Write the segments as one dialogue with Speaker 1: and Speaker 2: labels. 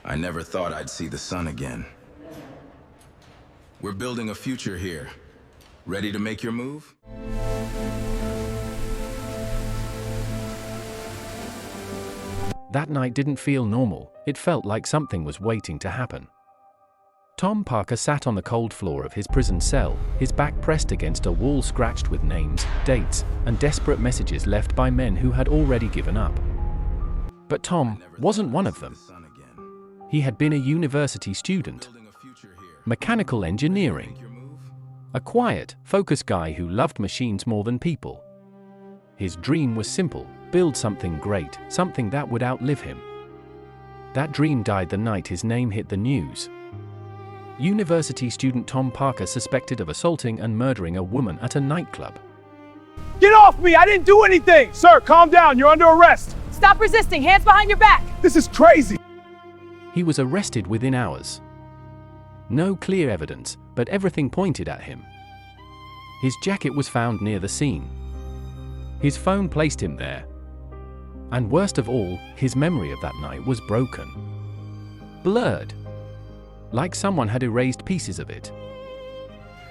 Speaker 1: I never thought I'd see the sun again. We're building a future here. Ready to make your move?
Speaker 2: That night didn't feel normal. It felt like something was waiting to happen. Tom Parker sat on the cold floor of his prison cell, his back pressed against a wall scratched with names, dates, and desperate messages left by men who had already given up. But Tom wasn't one of them. He had been a university student, mechanical engineering, a quiet, focused guy who loved machines more than people. His dream was simple: build something great, something that would outlive him. That dream died the night his name hit the news. University student Tom Parker suspected of assaulting and murdering a woman at a nightclub.
Speaker 3: Get off me! I didn't do anything! Sir, calm down. You're under arrest.
Speaker 4: Stop resisting! Hands behind your back!
Speaker 3: This is crazy!
Speaker 2: He was arrested within hours. No clear evidence, but everything pointed at him. His jacket was found near the scene. His phone placed him there. And worst of all, his memory of that night was broken. Blurred. Like someone had erased pieces of it.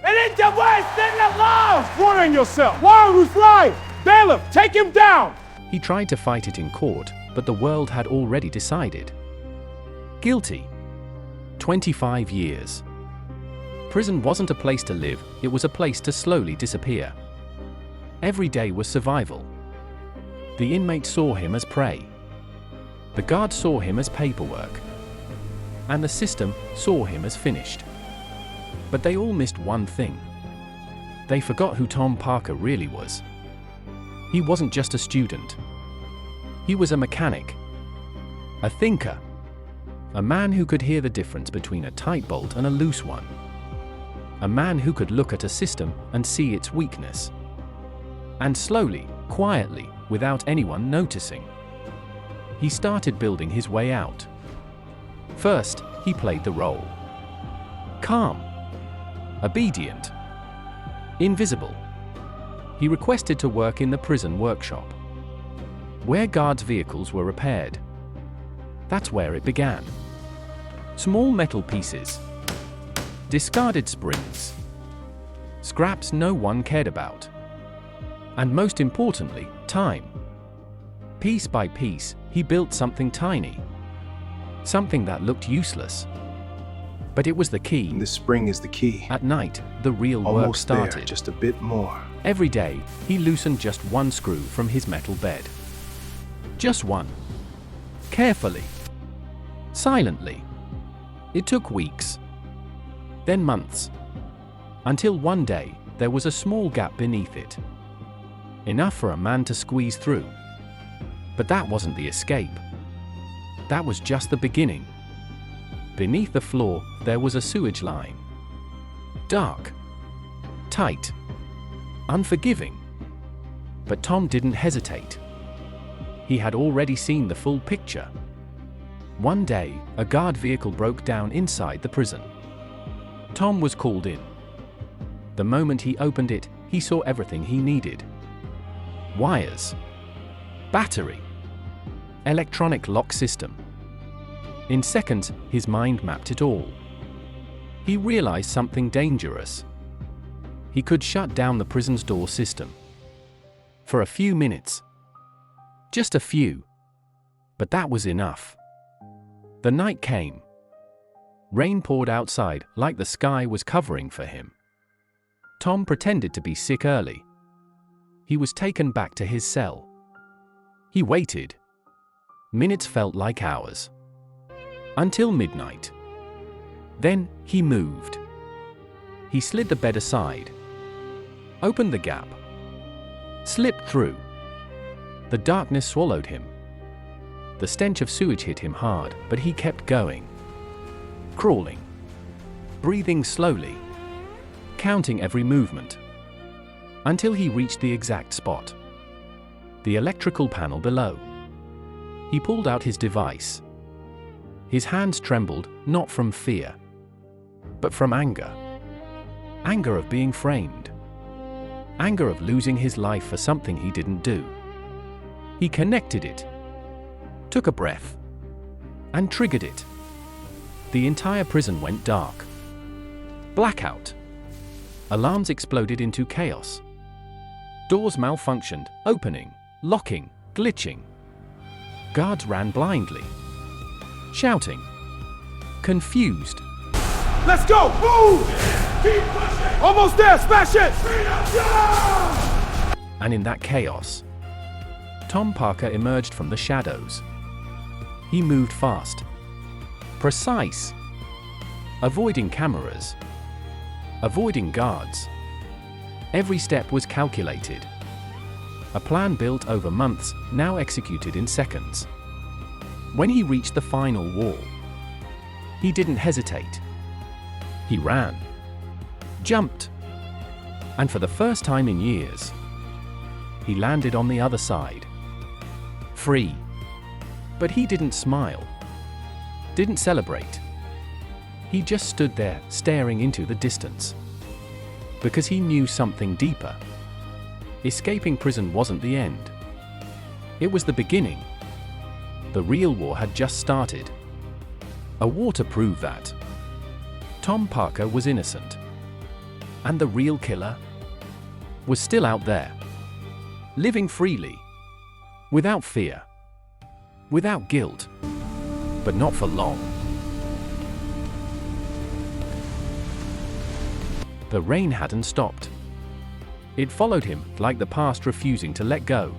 Speaker 3: And into West in the law! Flattering yourself! Warren who's lying! Bailiff, take him down!
Speaker 2: He tried to fight it in court, but the world had already decided. Guilty. 25 years. Prison wasn't a place to live, it was a place to slowly disappear. Every day was survival. The inmate saw him as prey. The guard saw him as paperwork. And the system saw him as finished. But they all missed one thing. They forgot who Tom Parker really was. He wasn't just a student. He was a mechanic. A thinker. A man who could hear the difference between a tight bolt and a loose one. A man who could look at a system and see its weakness. And slowly, quietly, without anyone noticing, he started building his way out. First, he played the role. Calm. Obedient. Invisible. He requested to work in the prison workshop, where guards' vehicles were repaired. That's where it began. Small metal pieces. Discarded springs. Scraps no one cared about. And most importantly, time. Piece by piece, he built something tiny. Something that looked useless. But it was the key.
Speaker 5: This spring is the key.
Speaker 2: At night, the real work
Speaker 5: Almost
Speaker 2: started.
Speaker 5: there, just a bit more.
Speaker 2: Every day, he loosened just one screw from his metal bed. Just one. Carefully. Silently. It took weeks. Then months. Until one day, there was a small gap beneath it. Enough for a man to squeeze through. But that wasn't the escape. That was just the beginning. Beneath the floor, there was a sewage line. Dark. Tight. Unforgiving. But Tom didn't hesitate. He had already seen the full picture. One day, a guard vehicle broke down inside the prison. Tom was called in. The moment he opened it, he saw everything he needed. Wires. Battery. Electronic lock system. In seconds, his mind mapped it all. He realized something dangerous. He could shut down the prison's door system. For a few minutes. Just a few. But that was enough. The night came. Rain poured outside, like the sky was covering for him. Tom pretended to be sick early. He was taken back to his cell. He waited. Minutes felt like hours. Until midnight. Then, he moved. He slid the bed aside. Opened the gap. Slipped through. The darkness swallowed him. The stench of sewage hit him hard, but he kept going. Crawling. Breathing slowly. Counting every movement. Until he reached the exact spot. The electrical panel below. He pulled out his device. His hands trembled, not from fear, but from anger. Anger of being framed. Anger of losing his life for something he didn't do. He connected it, took a breath, and triggered it. The entire prison went dark. Blackout. Alarms exploded into chaos. Doors malfunctioned, opening, locking, glitching. Guards ran blindly, shouting, confused.
Speaker 3: Let's go! Move! Keep pushing! Almost there! Smash it!
Speaker 2: And in that chaos, Tom Parker emerged from the shadows. He moved fast, precise, avoiding cameras, avoiding guards. Every step was calculated. A plan built over months, now executed in seconds. When he reached the final wall, he didn't hesitate. He ran, jumped, and for the first time in years, he landed on the other side. Free. But he didn't smile, didn't celebrate. He just stood there, staring into the distance. Because he knew something deeper. Escaping prison wasn't the end. It was the beginning. The real war had just started. A war to prove that Tom Parker was innocent. And the real killer was still out there, living freely, without fear, without guilt, but not for long. The rain hadn't stopped. It followed him, like the past refusing to let go.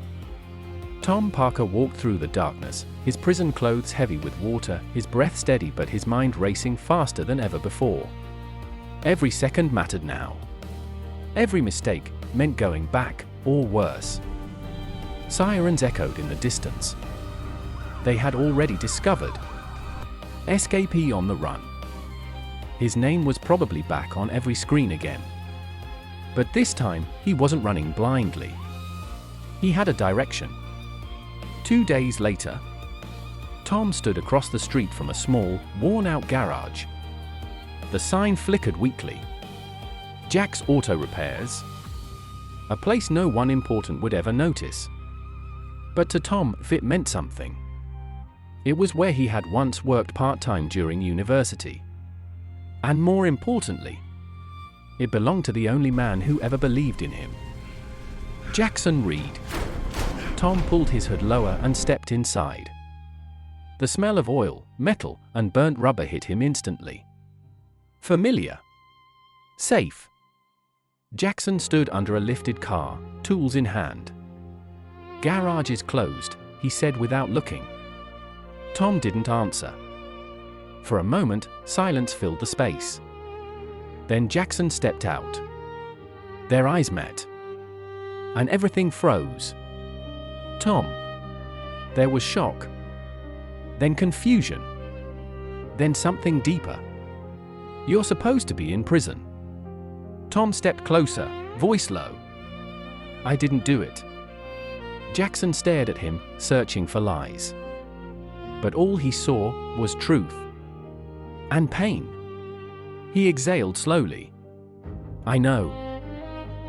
Speaker 2: Tom Parker walked through the darkness, his prison clothes heavy with water, his breath steady but his mind racing faster than ever before. Every second mattered now. Every mistake meant going back, or worse. Sirens echoed in the distance. They had already discovered escapee on the run. His name was probably back on every screen again. But this time, he wasn't running blindly. He had a direction. 2 days later, Tom stood across the street from a small, worn-out garage. The sign flickered weakly. Jack's Auto Repairs. A place no one important would ever notice. But to Tom, it meant something. It was where he had once worked part-time during university. And more importantly, it belonged to the only man who ever believed in him. Jackson Reed. Tom pulled his hood lower and stepped inside. The smell of oil, metal, and burnt rubber hit him instantly. Familiar. Safe. Jackson stood under a lifted car, tools in hand. Garage is closed, he said without looking. Tom didn't answer. For a moment, silence filled the space. Then Jackson stepped out. Their eyes met. And everything froze. Tom. There was shock. Then confusion. Then something deeper. You're supposed to be in prison. Tom stepped closer, voice low. I didn't do it. Jackson stared at him, searching for lies. But all he saw was truth. And pain. He exhaled slowly. I know.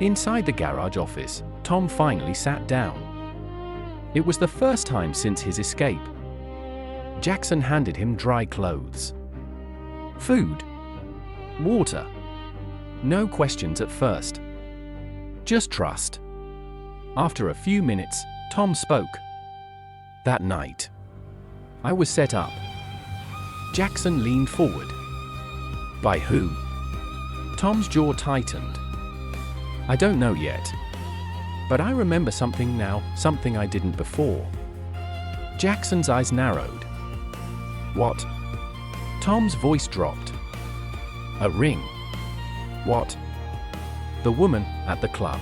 Speaker 2: Inside the garage office, Tom finally sat down. It was the first time since his escape. Jackson handed him dry clothes. Food. Water. No questions at first. Just trust. After a few minutes, Tom spoke. That night, I was set up. Jackson leaned forward. By who? Tom's jaw tightened. I don't know yet. But I remember something now, something I didn't before. Jackson's eyes narrowed. What? Tom's voice dropped. A ring. What? The woman at the club.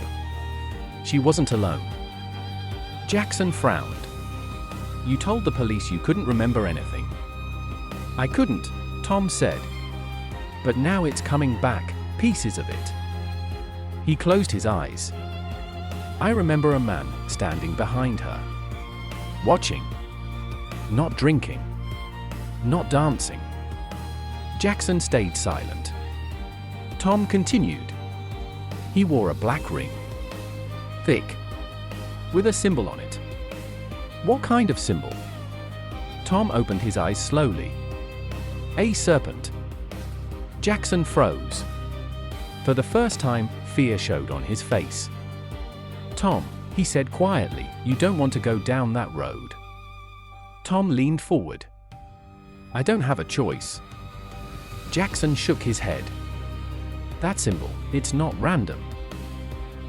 Speaker 2: She wasn't alone. Jackson frowned. You told the police you couldn't remember anything. I couldn't, Tom said. But now it's coming back, pieces of it. He closed his eyes. I remember a man standing behind her. Watching. Not drinking. Not dancing. Jackson stayed silent. Tom continued. He wore a black ring. Thick. With a symbol on it. What kind of symbol? Tom opened his eyes slowly. A serpent. Jackson froze. For the first time, fear showed on his face. "Tom," he said quietly, "you don't want to go down that road." Tom leaned forward. "I don't have a choice." Jackson shook his head. "That symbol, it's not random."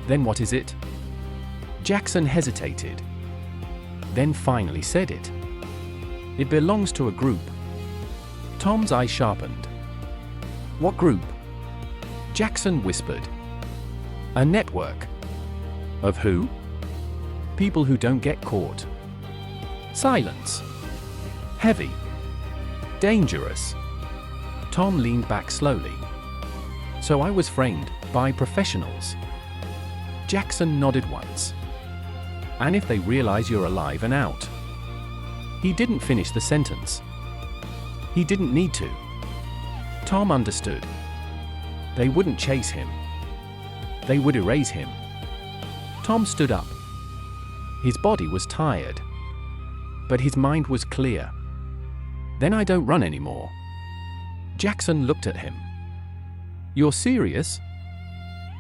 Speaker 2: "Then what is it?" Jackson hesitated, then finally said it. "It belongs to a group." Tom's eye sharpened. "What group?" Jackson whispered. "A network." "Of who?" "People who don't get caught." Silence. "Heavy. Dangerous." Tom leaned back slowly. "So I was framed by professionals." Jackson nodded once. "And if they realize you're alive and out?" He didn't finish the sentence. He didn't need to. Tom understood. They wouldn't chase him. They would erase him. Tom stood up. His body was tired, but his mind was clear. "Then I don't run anymore." Jackson looked at him. "You're serious?"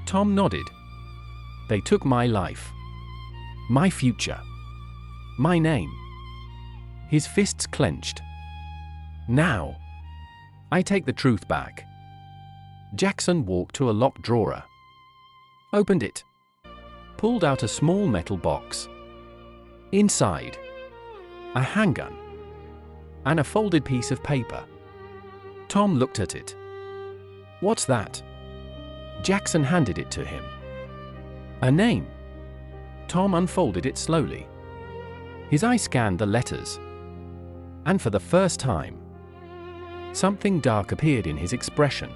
Speaker 2: Tom nodded. "They took my life. My future. My name." His fists clenched. "Now, I take the truth back." Jackson walked to a locked drawer. Opened it. Pulled out a small metal box. Inside, a handgun. And a folded piece of paper. Tom looked at it. "What's that?" Jackson handed it to him. "A name." Tom unfolded it slowly. His eye scanned the letters. And for the first time, something dark appeared in his expression.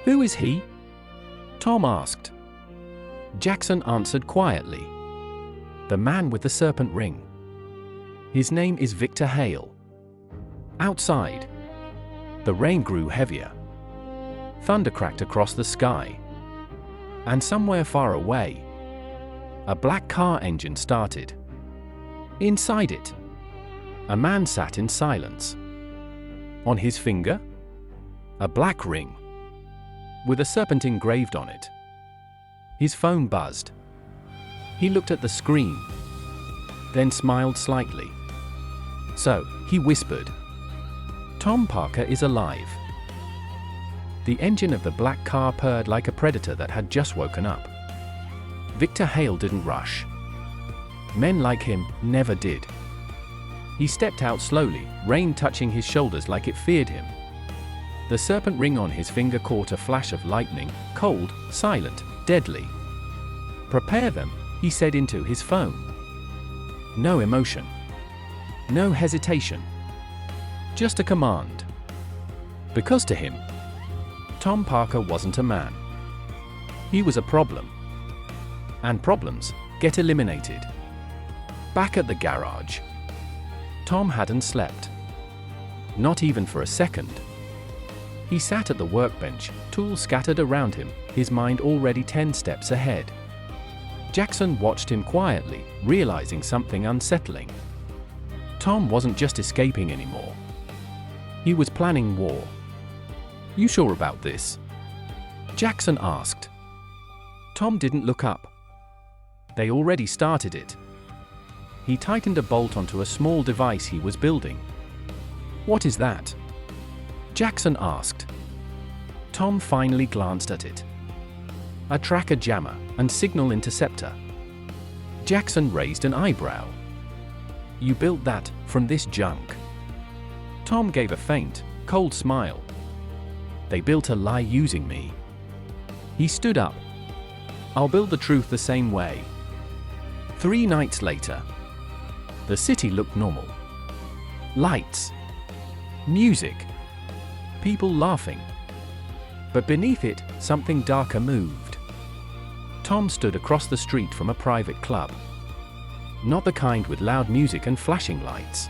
Speaker 2: "Who is he?" Tom asked. Jackson answered quietly. "The man with the serpent ring. His name is Victor Hale." Outside, the rain grew heavier. Thunder cracked across the sky. And somewhere far away, a black car engine started. Inside it, a man sat in silence. On his finger, a black ring, with a serpent engraved on it. His phone buzzed. He looked at the screen, then smiled slightly. "So," he whispered, "Tom Parker is alive." The engine of the black car purred like a predator that had just woken up. Victor Hale didn't rush. Men like him never did. He stepped out slowly, rain touching his shoulders like it feared him. The serpent ring on his finger caught a flash of lightning, cold, silent, deadly. "Prepare them," he said into his phone. No emotion. No hesitation. Just a command. Because to him, Tom Parker wasn't a man. He was a problem. And problems get eliminated. Back at the garage, Tom hadn't slept. Not even for a second. He sat at the workbench, tools scattered around him, his mind already 10 steps ahead. Jackson watched him quietly, realizing something unsettling. Tom wasn't just escaping anymore. He was planning war. "You sure about this?" Jackson asked. Tom didn't look up. They already started it. He tightened a bolt onto a small device he was building. "What is that?" Jackson asked. Tom finally glanced at it. A tracker jammer and signal interceptor. Jackson raised an eyebrow. "You built that from this junk?" Tom gave a faint, cold smile. "They built a lie using me." He stood up. "I'll build the truth the same way." 3 nights later, the city looked normal. Lights. Music. People laughing. But beneath it, something darker moved. Tom stood across the street from a private club. Not the kind with loud music and flashing lights.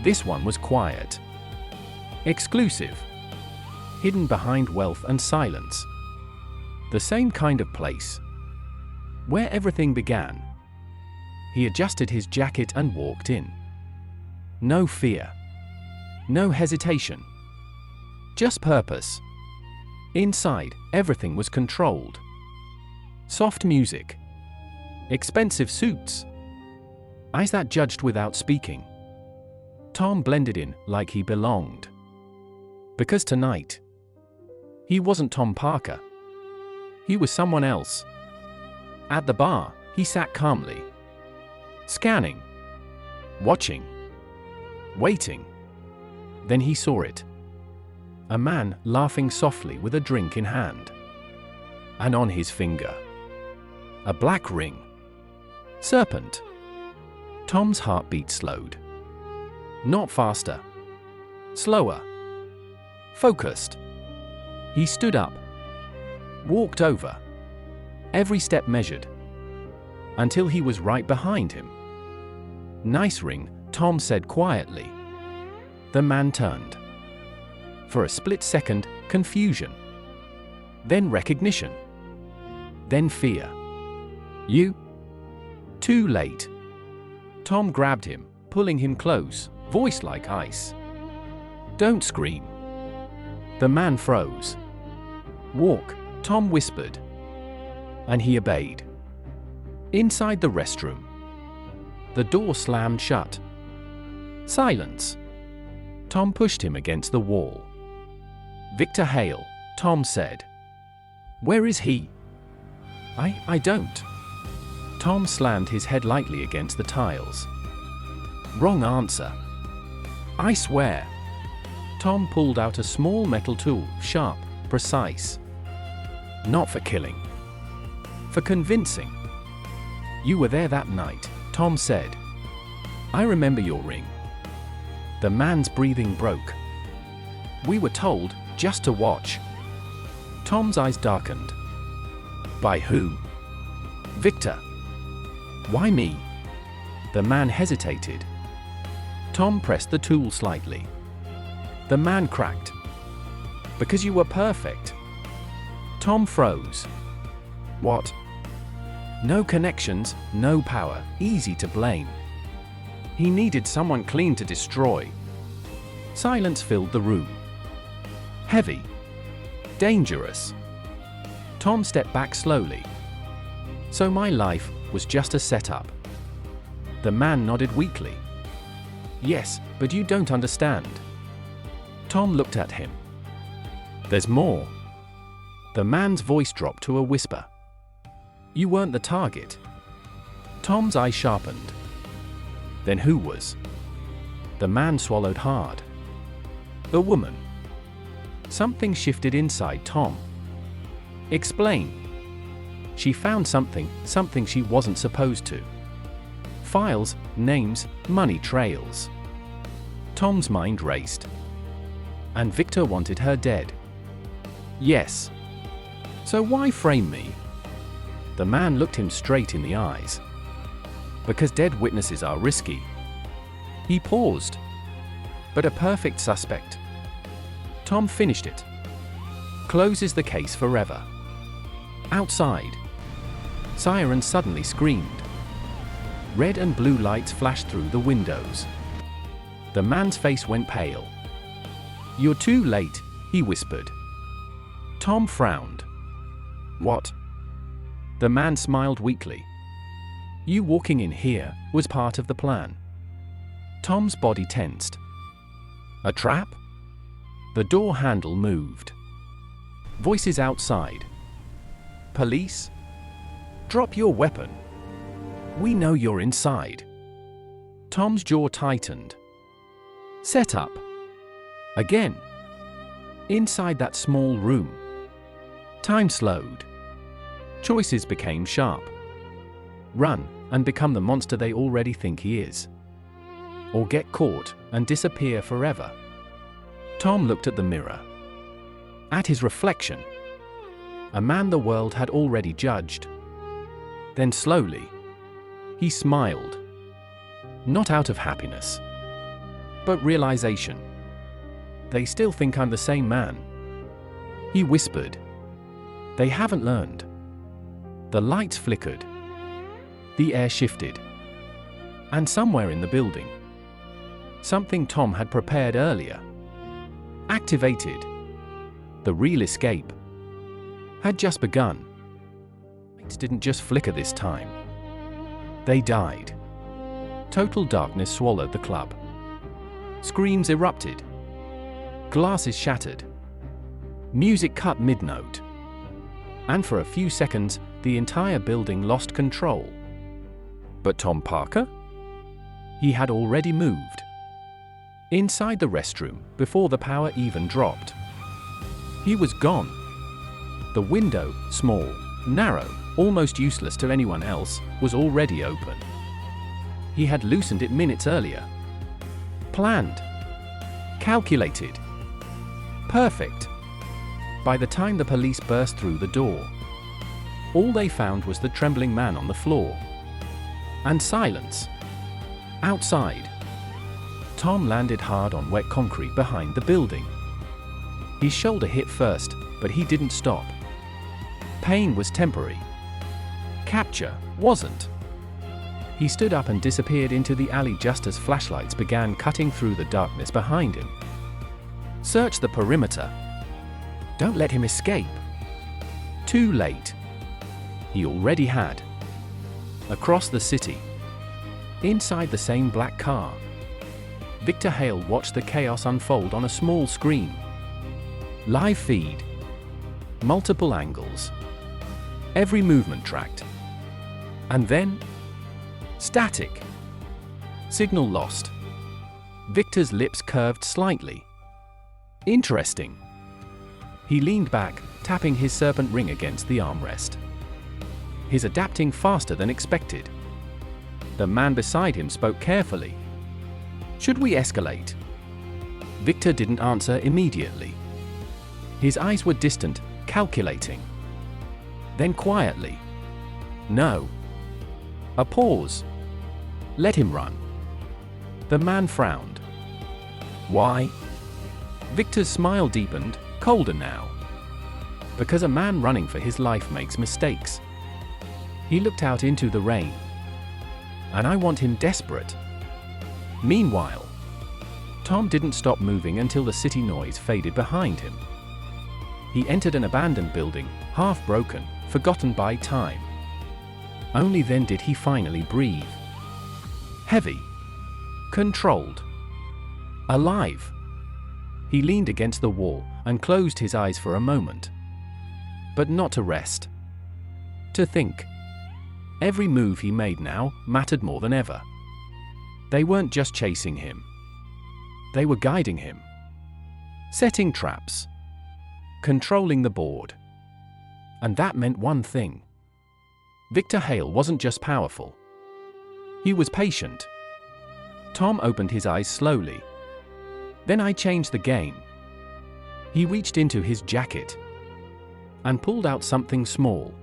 Speaker 2: This one was quiet. Exclusive. Hidden behind wealth and silence. The same kind of place. Where everything began. He adjusted his jacket and walked in. No fear. No hesitation. Just purpose. Inside, everything was controlled. Soft music. Expensive suits. Eyes that judged without speaking. Tom blended in like he belonged. Because tonight, he wasn't Tom Parker. He was someone else. At the bar, he sat calmly. Scanning. Watching. Waiting. Then he saw it. A man laughing softly with a drink in hand. And on his finger, a black ring. Serpent. Tom's heartbeat slowed. Not faster. Slower. Focused. He stood up. Walked over. Every step measured. Until he was right behind him. Nice ring, Tom said quietly. The man turned. For a split second, confusion. Then recognition. Then fear. You? Too late. Tom grabbed him, pulling him close, voice like ice. Don't scream. The man froze. Walk, Tom whispered. And he obeyed. Inside the restroom. The door slammed shut. Silence. Tom pushed him against the wall. Victor Hale, Tom said. Where is he? I don't. Tom slammed his head lightly against the tiles. Wrong answer. I swear. Tom pulled out a small metal tool, sharp, precise. Not for killing. For convincing. You were there that night, Tom said. I remember your ring. The man's breathing broke. We were told just to watch. Tom's eyes darkened. By whom? Victor. Why me? The man hesitated. Tom pressed the tool slightly. The man cracked. Because you were perfect. Tom froze. What? No connections, no power, easy to blame. He needed someone clean to destroy. Silence filled the room. Heavy. Dangerous. Tom stepped back slowly. So my life was just a setup. The man nodded weakly. Yes, but you don't understand. Tom looked at him. There's more. The man's voice dropped to a whisper. You weren't the target. Tom's eye sharpened. Then who was? The man swallowed hard. The woman. Something shifted inside Tom. Explain. She found something she wasn't supposed to. Files, names, money trails. Tom's mind raced. And Victor wanted her dead. Yes. So why frame me? The man looked him straight in the eyes. Because dead witnesses are risky. He paused. But a perfect suspect. Tom finished it. Closes the case forever. Outside. Sirens suddenly screamed. Red and blue lights flashed through the windows. The man's face went pale. You're too late, he whispered. Tom frowned. What? The man smiled weakly. You walking in here was part of the plan. Tom's body tensed. A trap? The door handle moved. Voices outside. Police? Drop your weapon. We know you're inside. Tom's jaw tightened. Set up. Again. Inside that small room. Time slowed. Choices became sharp. Run, and become the monster they already think he is. Or get caught, and disappear forever. Tom looked at the mirror. At his reflection. A man the world had already judged. Then slowly, he smiled. Not out of happiness, but realization. They still think I'm the same man. He whispered. They haven't learned. The lights flickered. The air shifted. And somewhere in the building, Something Tom had prepared earlier. Activated. The real escape had just begun. Lights didn't just flicker this time. They died. Total darkness swallowed the club. Screams erupted. Glasses shattered. Music cut mid-note. And for a few seconds, the entire building lost control. But Tom Parker? He had already moved. Inside the restroom, before the power even dropped. He was gone. The window, small, narrow, almost useless to anyone else, was already open. He had loosened it minutes earlier. Planned. Calculated. Perfect. By the time the police burst through the door, all they found was the trembling man on the floor. And silence. Outside. Tom landed hard on wet concrete behind the building. His shoulder hit first, but he didn't stop. Pain was temporary. Capture wasn't. He stood up and disappeared into the alley just as flashlights began cutting through the darkness behind him. Search the perimeter. Don't let him escape. Too late. He already had. Across the city. Inside the same black car. Victor Hale watched the chaos unfold on a small screen. Live feed. Multiple angles. Every movement tracked. And then? Static. Signal lost. Victor's lips curved slightly. Interesting. He leaned back, tapping his serpent ring against the armrest. He's adapting faster than expected. The man beside him spoke carefully. Should we escalate? Victor didn't answer immediately. His eyes were distant, calculating. Then quietly. No. A pause. Let him run. The man frowned. Why? Victor's smile deepened, colder now. Because a man running for his life makes mistakes. He looked out into the rain. And I want him desperate. Meanwhile, Tom didn't stop moving until the city noise faded behind him. He entered an abandoned building, half broken, forgotten by time. Only then did he finally breathe. Heavy. Controlled. Alive. He leaned against the wall and closed his eyes for a moment. But not to rest. To think. Every move he made now mattered more than ever. They weren't just chasing him. They were guiding him. Setting traps. Controlling the board. And that meant one thing. Victor Hale wasn't just powerful. He was patient. Tom opened his eyes slowly. Then I changed the game. He reached into his jacket and pulled out something small.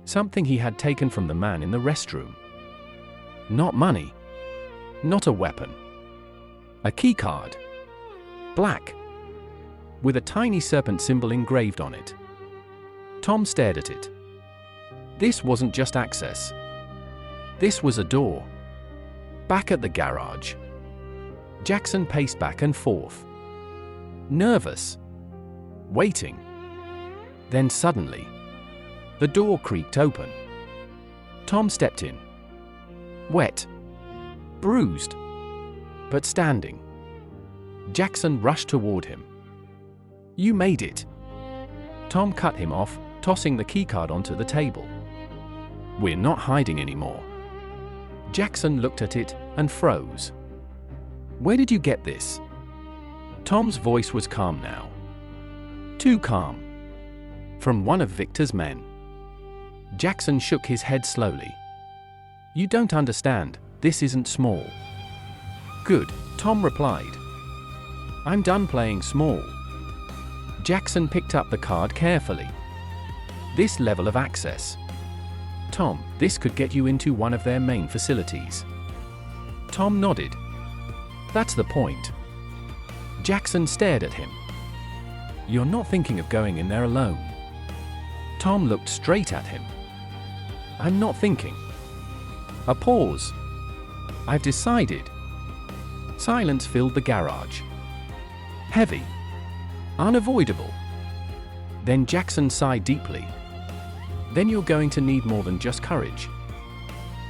Speaker 2: Something he had taken from the man in the restroom. Not money. Not a weapon. A keycard. Black. With a tiny serpent symbol engraved on it. Tom stared at it. This wasn't just access. This was a door. Back at the garage. Jackson paced back and forth. Nervous. Waiting. Then suddenly, the door creaked open. Tom stepped in. Wet. Bruised. But standing. Jackson rushed toward him. You made it. Tom cut him off, tossing the keycard onto the table. We're not hiding anymore. Jackson looked at it and froze. Where did you get this? Tom's voice was calm now. Too calm. From one of Victor's men. Jackson shook his head slowly. You don't understand, this isn't small. Good, Tom replied. I'm done playing small. Jackson picked up the card carefully. This level of access. Tom, this could get you into one of their main facilities. Tom nodded. That's the point. Jackson stared at him. You're not thinking of going in there alone. Tom looked straight at him. I'm not thinking. A pause. I've decided. Silence filled the garage. Heavy. Unavoidable. Then Jackson sighed deeply. Then you're going to need more than just courage.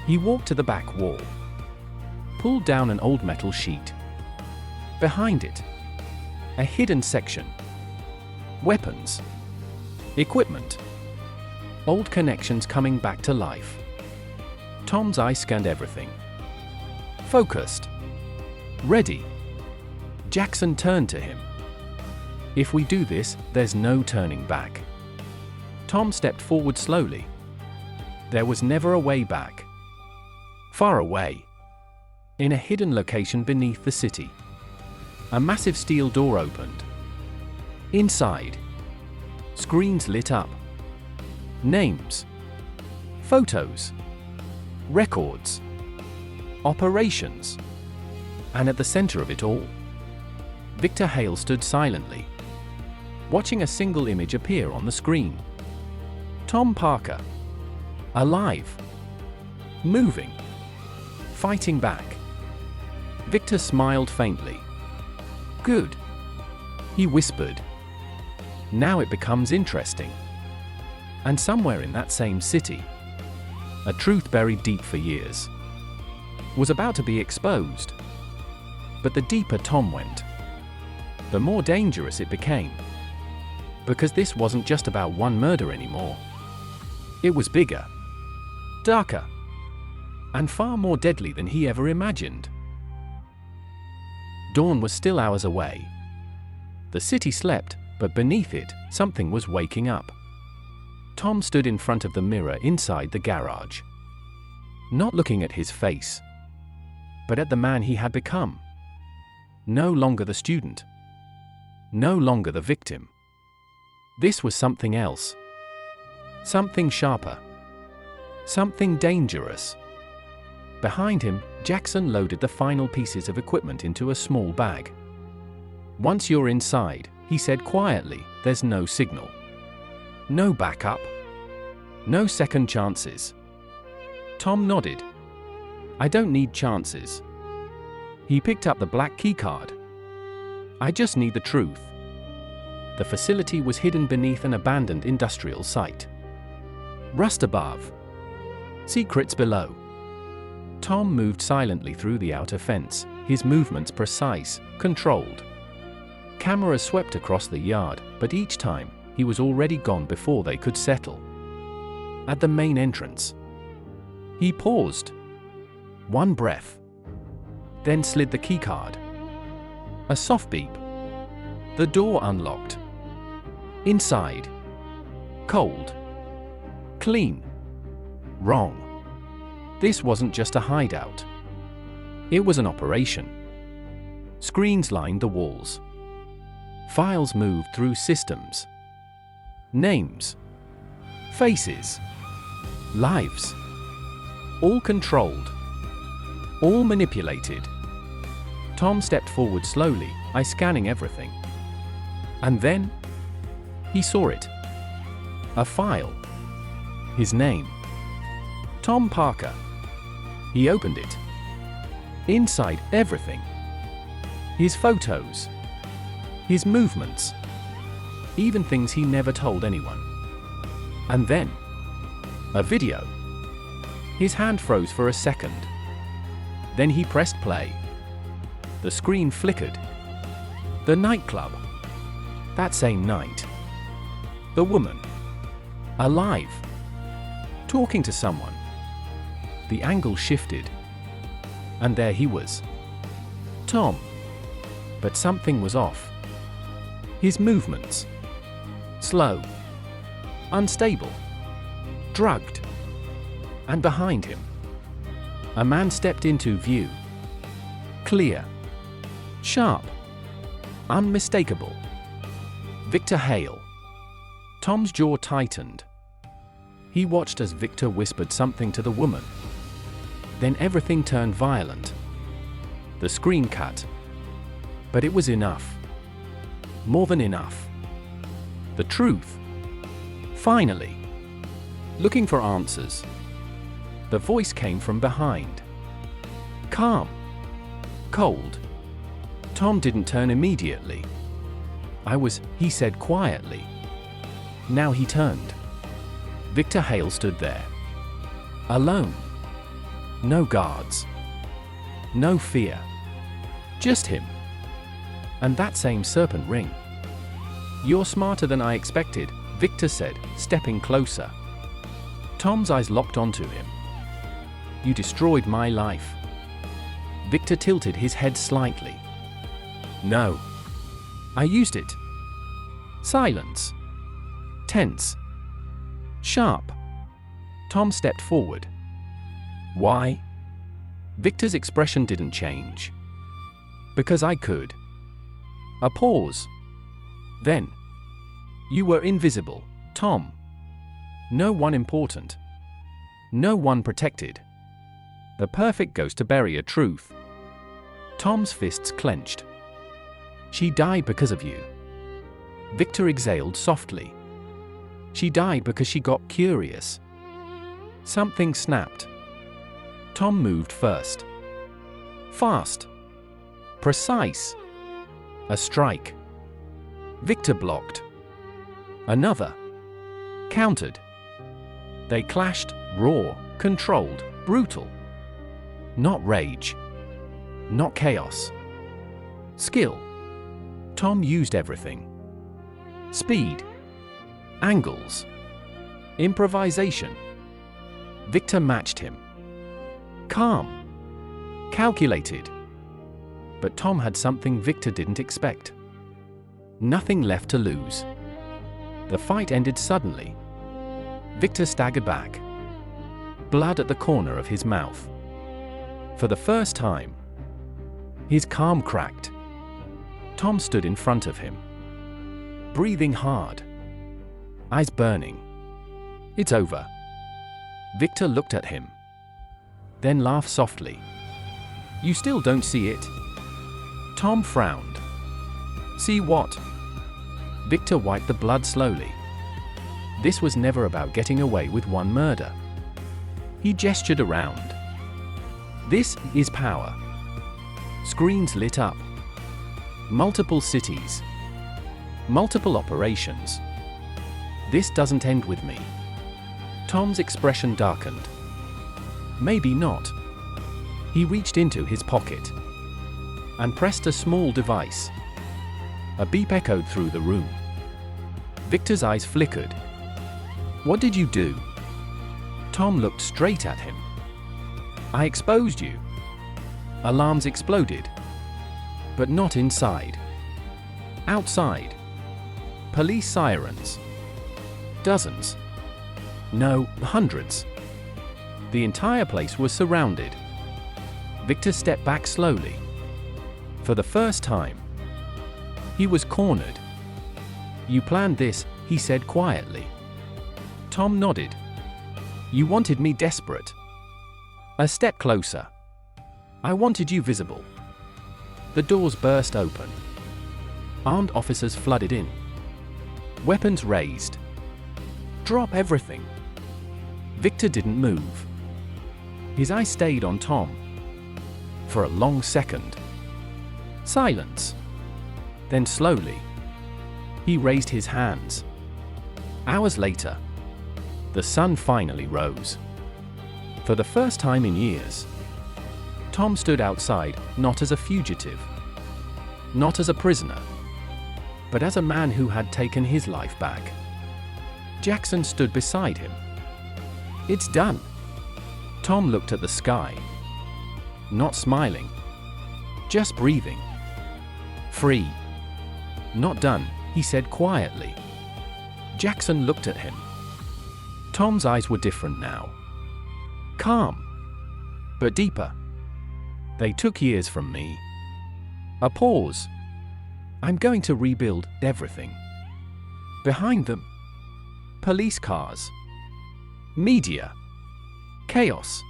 Speaker 2: He walked to the back wall. Pulled down an old metal sheet. Behind it, a hidden section. Weapons. Equipment. Old connections coming back to life. Tom's eye scanned everything. Focused. Ready. Jackson turned to him. If we do this, there's no turning back. Tom stepped forward slowly. There was never a way back. Far away. In a hidden location beneath the city. A massive steel door opened. Inside. Screens lit up. Names. Photos. Records. Operations. And at the center of it all, Victor Hale stood silently, watching a single image appear on the screen. Tom Parker. Alive. Moving. Fighting back. Victor smiled faintly. Good. He whispered. Now it becomes interesting. And somewhere in that same city, a truth buried deep for years was about to be exposed. But the deeper Tom went, the more dangerous it became. Because this wasn't just about one murder anymore. It was bigger, darker, and far more deadly than he ever imagined. Dawn was still hours away. The city slept, but beneath it, something was waking up. Tom stood in front of the mirror inside the garage. Not looking at his face, but at the man he had become. No longer the student. No longer the victim. This was something else. Something sharper. Something dangerous. Behind him, Jackson loaded the final pieces of equipment into a small bag. Once you're inside, he said quietly, there's no signal. No backup. No second chances. Tom nodded. I don't need chances. He picked up the black keycard. I just need the truth. The facility was hidden beneath an abandoned industrial site. Rust above. Secrets below. Tom moved silently through the outer fence, his movements precise, controlled. Cameras swept across the yard, but each time, he was already gone before they could settle. At the main entrance, he paused. One breath. Then slid the keycard. A soft beep. The door unlocked. Inside. Cold. Clean. Wrong. This wasn't just a hideout. It was an operation. Screens lined the walls. Files moved through systems. Names. Faces. Lives. All controlled. All manipulated. Tom stepped forward slowly, eye scanning everything. And then, he saw it. A file. His name. Tom Parker. He opened it. Inside, everything. His photos. His movements. Even things he never told anyone. And then, a video. His hand froze for a second. Then he pressed play. The screen flickered. The nightclub. That same night. The woman. Alive. Talking to someone. The angle shifted. And there he was. Tom. But something was off. His movements. Slow. Unstable. Drugged. And behind him, a man stepped into view. Clear. Sharp. Unmistakable. Victor Hale. Tom's jaw tightened. He watched as Victor whispered something to the woman. Then everything turned violent. The screen cut. But it was enough. More than enough. The truth. Finally. Looking for answers. The voice came from behind. Calm. Cold. Tom didn't turn immediately. He said quietly. Now he turned. Victor Hale stood there. Alone. No guards. No fear. Just him. And that same serpent ring. "You're smarter than I expected," Victor said, stepping closer. Tom's eyes locked onto him. "You destroyed my life." Victor tilted his head slightly. "No. I used it." Silence. Tense. Sharp. Tom stepped forward. "Why?" Victor's expression didn't change. "Because I could." A pause. Then. "You were invisible, Tom. No one important. No one protected. The perfect ghost to bury a truth." Tom's fists clenched. "She died because of you." Victor exhaled softly. "She died because she got curious." Something snapped. Tom moved first. Fast. Precise. A strike. Victor blocked. Another. Countered. They clashed, raw, controlled, brutal. Not rage. Not chaos. Skill. Tom used everything. Speed. Angles. Improvisation. Victor matched him. Calm. Calculated. But Tom had something Victor didn't expect. Nothing left to lose. The fight ended suddenly. Victor staggered back. Blood at the corner of his mouth. For the first time. His calm cracked. Tom stood in front of him. Breathing hard. Eyes burning. "It's over." Victor looked at him. Then laughed softly. "You still don't see it?" Tom frowned. "See what?" Victor wiped the blood slowly. This was never about getting away with one murder. He gestured around. "This is power." Screens lit up. Multiple cities. Multiple operations. "This doesn't end with me." Tom's expression darkened. Maybe not. He reached into his pocket and pressed a small device. A beep echoed through the room. Victor's eyes flickered. "What did you do?" Tom looked straight at him. "I exposed you." Alarms exploded. But not inside. Outside. Police sirens. Dozens. No, hundreds. The entire place was surrounded. Victor stepped back slowly. For the first time. He was cornered. "You planned this," he said quietly. Tom nodded. "You wanted me desperate." A step closer. "I wanted you visible." The doors burst open. Armed officers flooded in. Weapons raised. "Drop everything." Victor didn't move. His eyes stayed on Tom. For a long second. Silence. Then slowly. He raised his hands. Hours later. The sun finally rose. For the first time in years. Tom stood outside, not as a fugitive. Not as a prisoner. But as a man who had taken his life back. Jackson stood beside him. "It's done." Tom looked at the sky. Not smiling. Just breathing. Free. "Not done," he said quietly. Jackson looked at him. Tom's eyes were different now. Calm. But deeper. "They took years from me." A pause. "I'm going to rebuild everything." Behind them. Police cars. Media. Chaos.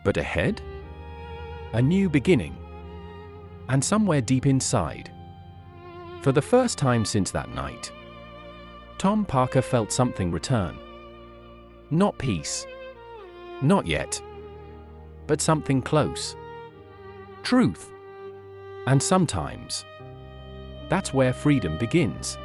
Speaker 2: But ahead? A new beginning. And somewhere deep inside. For the first time since that night. Tom Parker felt something return. Not peace. Not yet. But something close. Truth. And sometimes, that's where freedom begins.